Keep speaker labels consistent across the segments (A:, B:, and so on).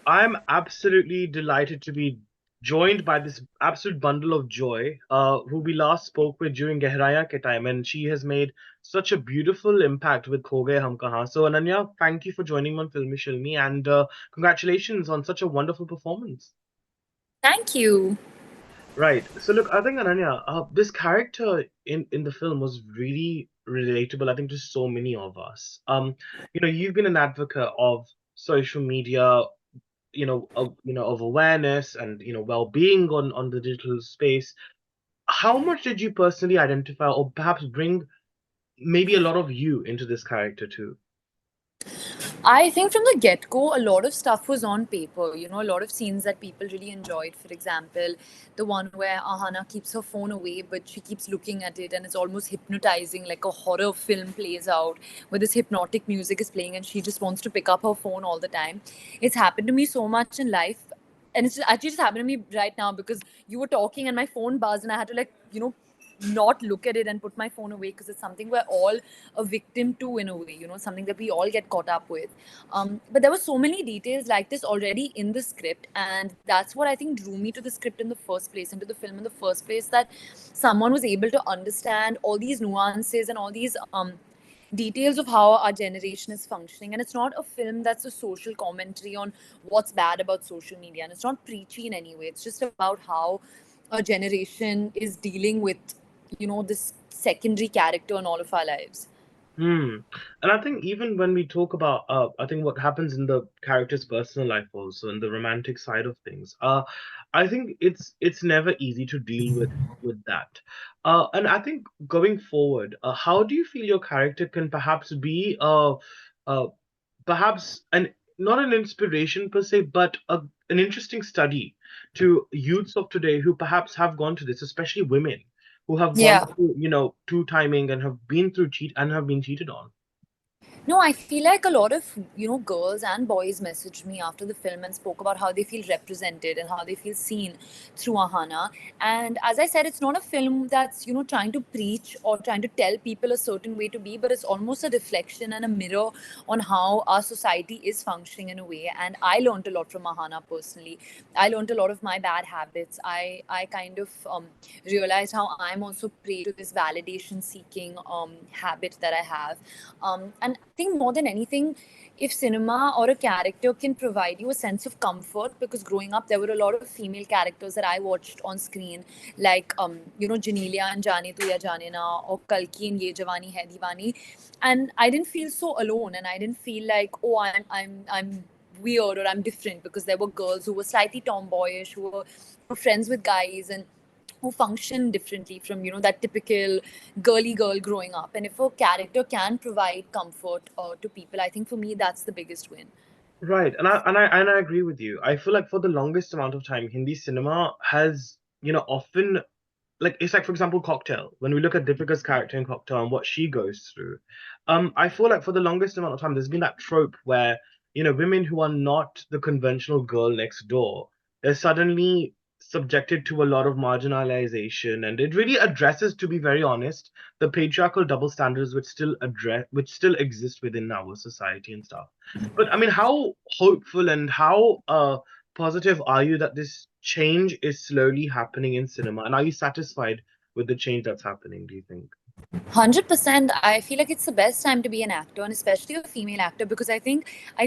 A: I'm absolutely delighted to be joined by this absolute bundle of joy, who we last spoke with during Gehraiyaan ke time, and she has made such a beautiful impact with Kho Gaye Hum Kahan. So, Ananya, thank you for joining me on Filme Shilmy, and congratulations on such a wonderful performance.
B: Thank you.
A: Right. So, look, I think Ananya, this character in the film was really relatable. I think to so many of us. You've been an advocate of social media, of awareness and well-being on the digital space. How much did you personally identify or perhaps bring maybe a lot of you into this character too?
B: I think from the get go, a lot of stuff was on paper. A lot of scenes that people really enjoyed. For example, the one where Ahana keeps her phone away, but she keeps looking at it, and it's almost hypnotizing, like a horror film plays out, where this hypnotic music is playing, and she just wants to pick up her phone all the time. It's happened to me so much in life. And it's actually just happened to me right now because you were talking and my phone buzzed and I had to not look at it and put my phone away because it's something we're all a victim to in a way, something that we all get caught up with. But there were so many details like this already in the script, and that's what I think drew me to the script in the first place, into the film in the first place, that someone was able to understand all these nuances and all these details of how our generation is functioning. And it's not a film that's a social commentary on what's bad about social media, and it's not preachy in any way. It's just about how a generation is dealing with this secondary character in all of our lives.
A: Hmm. And I think even when we talk about, I think what happens in the character's personal life also, and the romantic side of things, I think it's never easy to deal with that. And I think going forward, how do you feel your character can perhaps be, uh, perhaps not an inspiration per se, but an interesting study to youths of today who perhaps have gone to this, especially women who have gone
B: Yeah.
A: through, two timing and have been through cheat and have been cheated on.
B: No, I feel like a lot of girls and boys messaged me after the film and spoke about how they feel represented and how they feel seen through Ahana. And as I said, it's not a film that's trying to preach or trying to tell people a certain way to be, but it's almost a reflection and a mirror on how our society is functioning in a way. And I learned a lot from Ahana personally. I learned a lot of my bad habits. I kind of realized how I'm also prey to this validation seeking habit that I have. And I think more than anything, if cinema or a character can provide you a sense of comfort, because growing up there were a lot of female characters that I watched on screen, like Janelia and Jaane Tu Ya Jaane Na, or Kalki and Ye Jawani Hai Diwani, and I didn't feel so alone, and I didn't feel like, oh, I'm weird or I'm different, because there were girls who were slightly tomboyish, who were friends with guys, and who function differently from that typical girly girl growing up. And if a character can provide comfort to people, I think for me that's the biggest win.
A: Right, and I agree with you. I feel like for the longest amount of time, Hindi cinema has, often like it's like for example Cocktail. When we look at Deepika's character in Cocktail and what she goes through, I feel like for the longest amount of time there's been that trope where women who are not the conventional girl next door, they're suddenly subjected to a lot of marginalization, and it really addresses, to be very honest, the patriarchal double standards which still exist within our society and stuff. But I mean, how hopeful and how positive are you that this change is slowly happening in cinema? And are you satisfied with the change that's happening, do you think?
B: 100%. I feel like it's the best time to be an actor, and especially a female actor, because I think I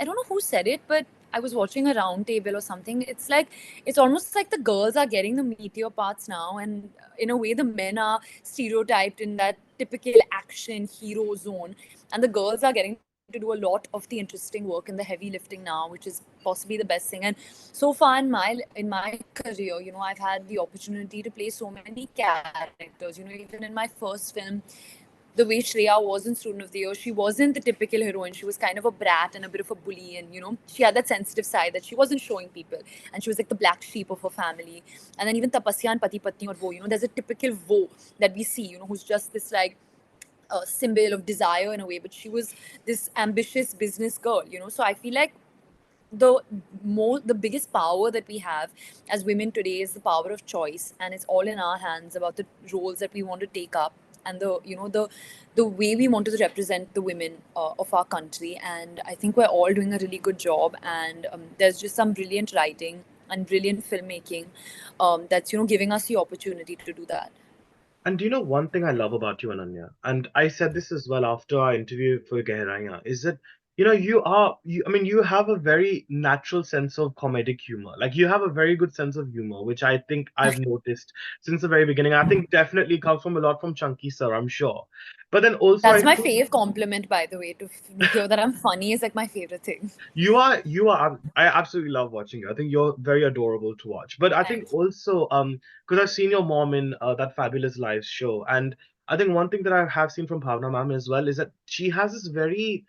B: don't know who said it, but I was watching a round table or something. It's almost like the girls are getting the meteor parts now, and in a way the men are stereotyped in that typical action hero zone, and the girls are getting to do a lot of the interesting work and the heavy lifting now, which is possibly the best thing. And so far in my career, I've had the opportunity to play so many characters. Even in my first film, the way Shreya was in Student of the Year, she wasn't the typical heroine. She was kind of a brat and a bit of a bully, and she had that sensitive side that she wasn't showing people, and she was like the black sheep of her family. And then even Tapasya and Pati Patni Aur Woh, there's a typical Woh that we see, who's just this like a symbol of desire in a way, but she was this ambitious business girl. So I feel like the biggest power that we have as women today is the power of choice, and it's all in our hands about the roles that we want to take up. and the way we wanted to represent the women of our country. And I think we're all doing a really good job. And there's just some brilliant writing and brilliant filmmaking that's giving us the opportunity to do that.
A: And do you know one thing I love about you, Ananya? And I said this as well after our interview for Gehraiyaan, is that I mean, you have a very natural sense of comedic humor. Like you have a very good sense of humor, which I think I've noticed since the very beginning. I think definitely comes from a lot from Chunky Sir, I'm sure. But then also
B: That's
A: I
B: my
A: feel
B: fave compliment, by the way. To hear that I'm funny is like my favorite thing.
A: you are I absolutely love watching you. I think you're very adorable to watch. But I think
B: Thanks.
A: also because I've seen your mom in that Fabulous Lives show, and I think one thing that I have seen from Bhavna ma'am as well is that she has this very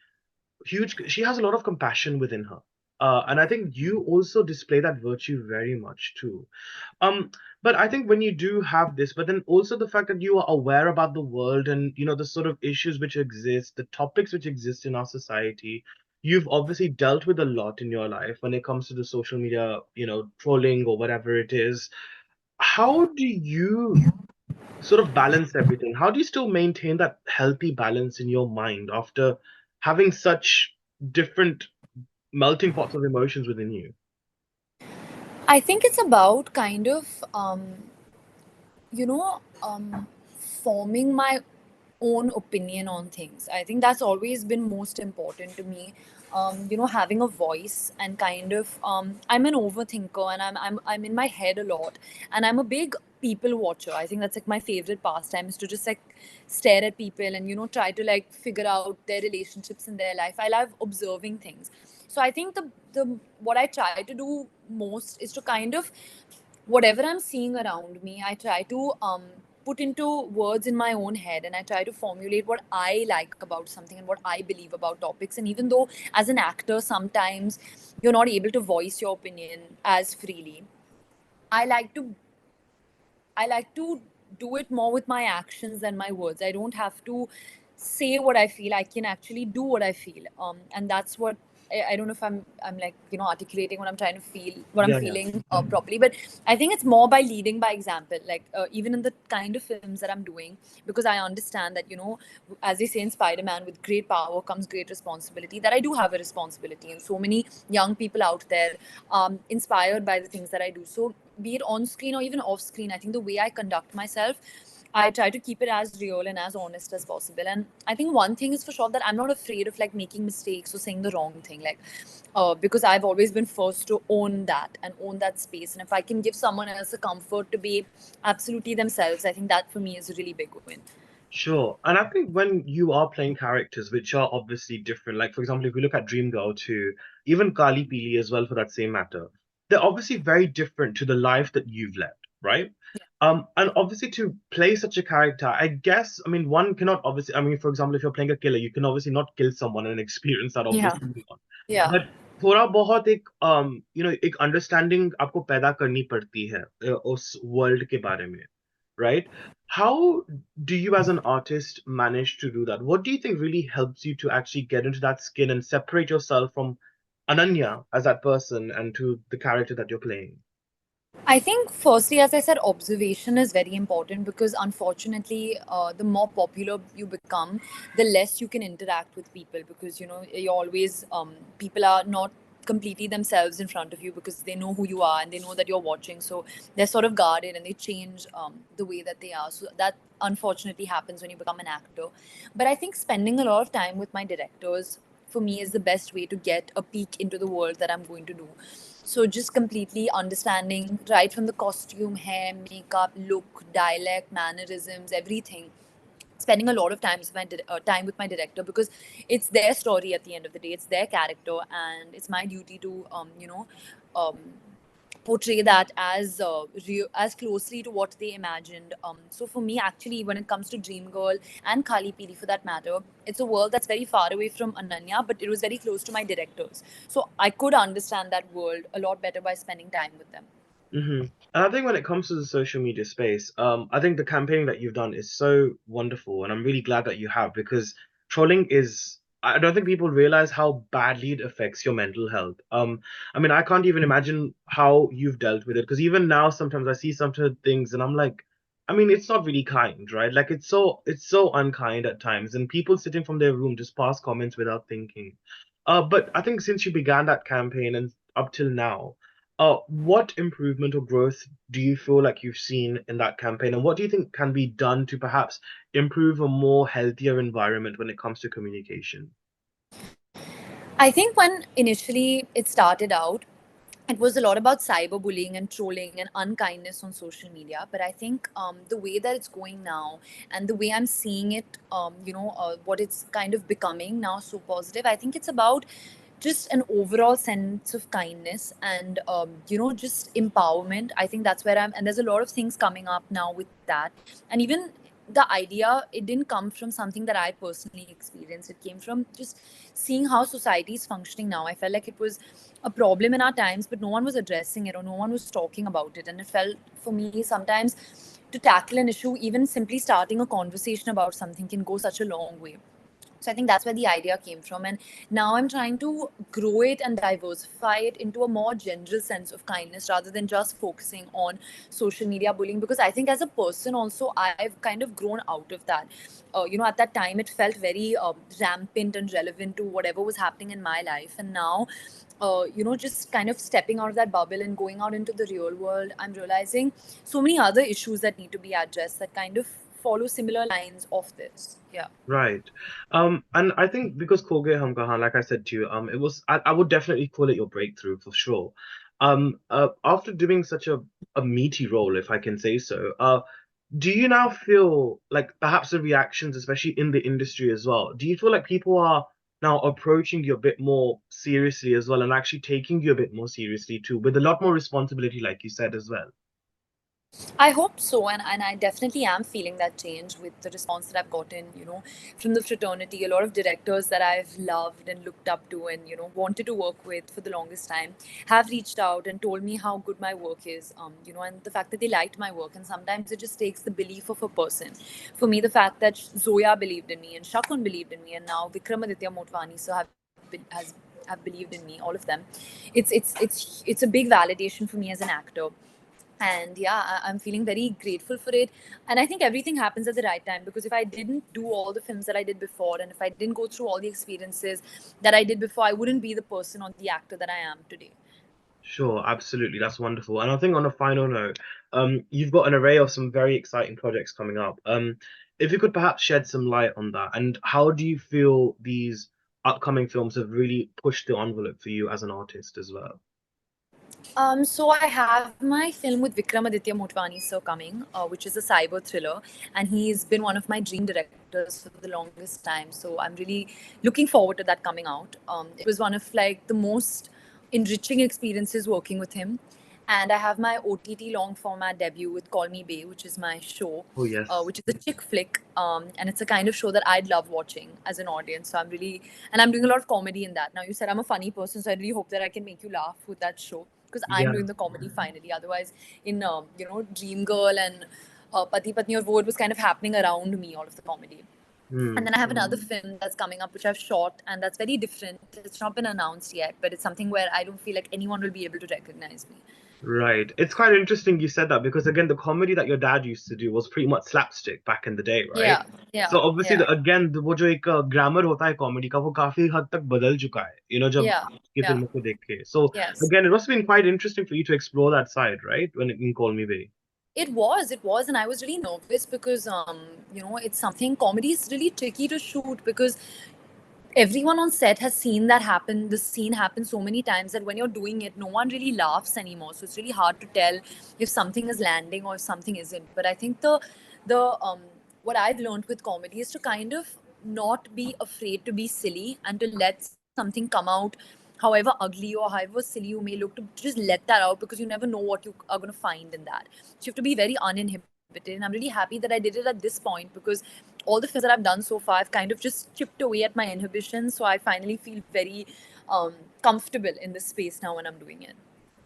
A: she has a lot of compassion within her. And I think you also display that virtue very much too. Um, but I think when you do have this, but then also the fact that you are aware about the world and the sort of issues which exist, the topics which exist in our society, you've obviously dealt with a lot in your life when it comes to the social media, trolling or whatever it is. How do you sort of balance everything? How do you still maintain that healthy balance in your mind after having such different melting pots of emotions within you?
B: I think it's about kind of you know, forming my own opinion on things. I think that's always been most important to me. Having a voice and kind of I'm an overthinker, and I'm in my head a lot, and I'm a big people watcher. I think that's like my favorite pastime, is to just like stare at people and try to like figure out their relationships in their life. I love observing things. So I think the what I try to do most is to kind of, whatever I'm seeing around me, I try to put into words in my own head, and I try to formulate what I like about something and what I believe about topics. And even though as an actor, sometimes you're not able to voice your opinion as freely, I like to I like to do it more with my actions than my words. I don't have to say what I feel. I can actually do what I feel. And that's what I don't know if I'm like articulating what I'm trying to feel, what I'm
A: Yeah, yeah.
B: feeling properly. But I think it's more by leading by example. Like even in the kind of films that I'm doing, because I understand that as they say in Spider-Man, with great power comes great responsibility. That I do have a responsibility, and so many young people out there inspired by the things that I do. So be it on screen or even off screen, I think the way I conduct myself, I try to keep it as real and as honest as possible. And I think one thing is for sure, that I'm not afraid of like making mistakes or saying the wrong thing, like because I've always been forced to own that and own that space. And if I can give someone else a comfort to be absolutely themselves, I think that for me is a really big win.
A: Sure. And I think when you are playing characters which are obviously different, like for example, if we look at Dream Girl to even Kali Pili as well for that same matter, they're obviously very different to the life that you've led, right? And obviously to play such a character, I guess, I mean, one cannot obviously, I mean, for example, if you're playing a killer, you can obviously not kill someone and experience that
B: Yeah.
A: obviously not.
B: Yeah.
A: But थोड़ा बहुत एक एक understanding आपको पैदा करनी पड़ती है उस वर्ल्ड के बारे में, right? How do you, as an artist, manage to do that? What do you think really helps you to actually get into that skin and separate yourself from Ananya as that person and to the character that you're playing?
B: I think, firstly, as I said, observation is very important, because unfortunately, the more popular you become, the less you can interact with people, because you're always people are not completely themselves in front of you, because they know who you are and they know that you're watching. So they're sort of guarded, and they change the way that they are. So that unfortunately happens when you become an actor. But I think spending a lot of time with my directors, for me, is the best way to get a peek into the world that I'm going to do. So just completely understanding, right from the costume, hair, makeup, look, dialect, mannerisms, everything. Spending a lot of time with my director, because it's their story at the end of the day. It's their character, and it's my duty to um, portray that as closely to what they imagined. So for me, actually, when it comes to Dream Girl and Kali Pili for that matter, it's a world that's very far away from Ananya, but it was very close to my directors. So I could understand that world a lot better by spending time with them.
A: And I think when it comes to the social media space, I think the campaign that you've done is so wonderful, and I'm really glad that you have because trolling is. I don't think people realize how badly it affects your mental health. I mean, I can't even imagine how you've dealt with it because even now, sometimes I see some of the things and I'm like, I mean, it's not really kind, right? Like it's so unkind at times, and people sitting from their room just pass comments without thinking. But I think since you began that campaign and up till now, what improvement or growth do you feel like you've seen in that campaign, and what do you think can be done to perhaps improve a more healthier environment when it comes to communication?
B: I think when initially it started out, it was a lot about cyberbullying and trolling and unkindness on social media. But I think the way that it's going now and the way I'm seeing it, what it's kind of becoming now so positive, I think it's about just an overall sense of kindness and just empowerment. I think that's where I'm, and there's a lot of things coming up now with that. And even the idea, it didn't come from something that I personally experienced. It came from just seeing how society is functioning now. I felt like it was a problem in our times, but no one was addressing it or no one was talking about it. And it felt for me sometimes to tackle an issue, even simply starting a conversation about something can go such a long way. So I think that's where the idea came from. And now I'm trying to grow it and diversify it into a more general sense of kindness rather than just focusing on social media bullying. Because I think as a person also, I've kind of grown out of that. At that time, it felt very rampant and relevant to whatever was happening in my life. And now, just kind of stepping out of that bubble and going out into the real world, I'm realizing so many other issues that need to be addressed that kind of follow similar lines of this. Yeah.
A: Right. And I think because Kho Gaye Hum Kahan, like I said to you, it was I would definitely call it your breakthrough for sure. After doing such a meaty role, if I can say so, do you now feel like perhaps the reactions, especially in the industry as well, do you feel like people are now approaching you a bit more seriously as well and actually taking you a bit more seriously too, with a lot more responsibility, like you said as well?
B: I hope so, and I definitely am feeling that change with the response that I've gotten, from the fraternity. A lot of directors that I've loved and looked up to and, wanted to work with for the longest time have reached out and told me how good my work is, and the fact that they liked my work. And sometimes it just takes the belief of a person. For me, the fact that Zoya believed in me and Shakun believed in me and now Vikramaditya Motwani have believed in me, all of them. It's a big validation for me as an actor. And yeah, I'm feeling very grateful for it. And I think everything happens at the right time, because if I didn't do all the films that I did before and if I didn't go through all the experiences that I did before, I wouldn't be the person or the actor that I am today.
A: Sure, absolutely. That's wonderful. And I think on a final note, you've got an array of some very exciting projects coming up. If you could perhaps shed some light on that, and how do you feel these upcoming films have really pushed the envelope for you as an artist as well?
B: So I have my film with Vikramaditya Motwani sir coming, which is a cyber thriller, and he's been one of my dream directors for the longest time. So I'm really looking forward to that coming out. It was one of like the most enriching experiences working with him. And I have my OTT long format debut with Call Me Bay, which is my show,
A: Oh, yes.
B: which is a chick flick, and it's a kind of show that I'd love watching as an audience. So and I'm doing a lot of comedy in that. Now you said I'm a funny person, so I really hope that I can make you laugh with that show, because I'm
A: Yeah.
B: doing the comedy finally. Otherwise, in Dream Girl and Pati Patni Aur Woh, it was kind of happening around me, all of the comedy. And
A: Hmm.
B: then I have another film that's coming up, which I've shot, and that's very different. It's not been announced yet, but it's something where I don't feel like anyone will be able to recognize me.
A: Right. It's quite interesting you said that because again, the comedy that your dad used to do was pretty much slapstick back in the day, right?
B: Yeah, yeah,
A: So obviously,
B: yeah,
A: again, वो जो एक grammar होता है comedy का वो काफी हद तक बदल चुका है, जब
B: yeah,
A: की
B: yeah.
A: फिल्मों को देख के. So
B: Yes.
A: again, it must have been quite interesting for you to explore that side, right? When in Call Me Bay.
B: It was, and I was really nervous because, it's something, comedy is really tricky to shoot because everyone on set has seen that happen, the scene happen so many times that when you're doing it, no one really laughs anymore. So it's really hard to tell if something is landing or if something isn't. But I think the what I've learned with comedy is to kind of not be afraid to be silly and to let something come out however ugly or however silly you may look, to just let that out, because you never know what you are going to find in that. So you have to be very uninhibited. And I'm really happy that I did it at this point, because all the films that I've done so far, I've kind of just chipped away at my inhibitions. So I finally feel very comfortable in this space now when I'm doing it.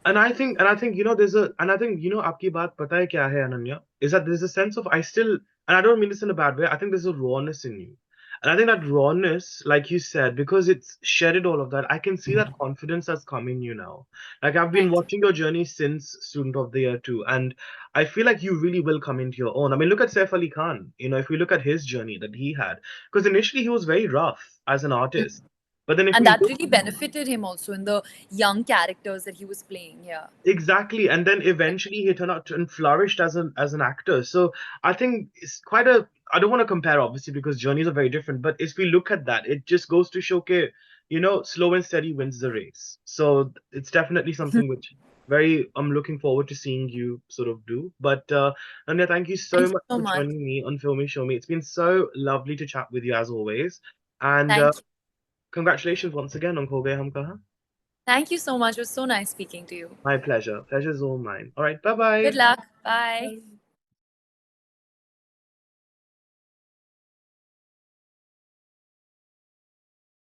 A: And I think there's a and I think आपकी बात पता है क्या है Ananya, is that there's a sense of I still, and I don't mean this in a bad way, I think there's a rawness in you. And I think that rawness, like you said, because it's shedded all of that, I can see that confidence that's come in you now. Like I've been
B: Thank you.
A: watching your journey since Student of the Year too, and I feel like you really will come into your own. I mean, look at Saif Ali Khan. If we look at his journey that he had, because initially he was very rough as an artist, but then if
B: And
A: we
B: that
A: look
B: really benefited him also in the young characters that he was playing. Yeah.
A: exactly, and then eventually he turned out and flourished as an actor. So I think it's quite a. I don't want to compare, obviously, because journeys are very different. But if we look at that, it just goes to showcase, slow and steady wins the race. So it's definitely something which very I'm looking forward to seeing you sort of do. But Anya, thank you so
B: Thank you
A: much
B: so
A: for
B: much.
A: joining me on Filmy Show Me. It's been so lovely to chat with you as always, and
B: Thank you.
A: congratulations once again on Kho Gaye Hum Kahan.
B: Thank you so much. It was so nice speaking to you.
A: My pleasure. Pleasure's all mine. All right, bye
B: Good
A: bye.
B: luck. Bye.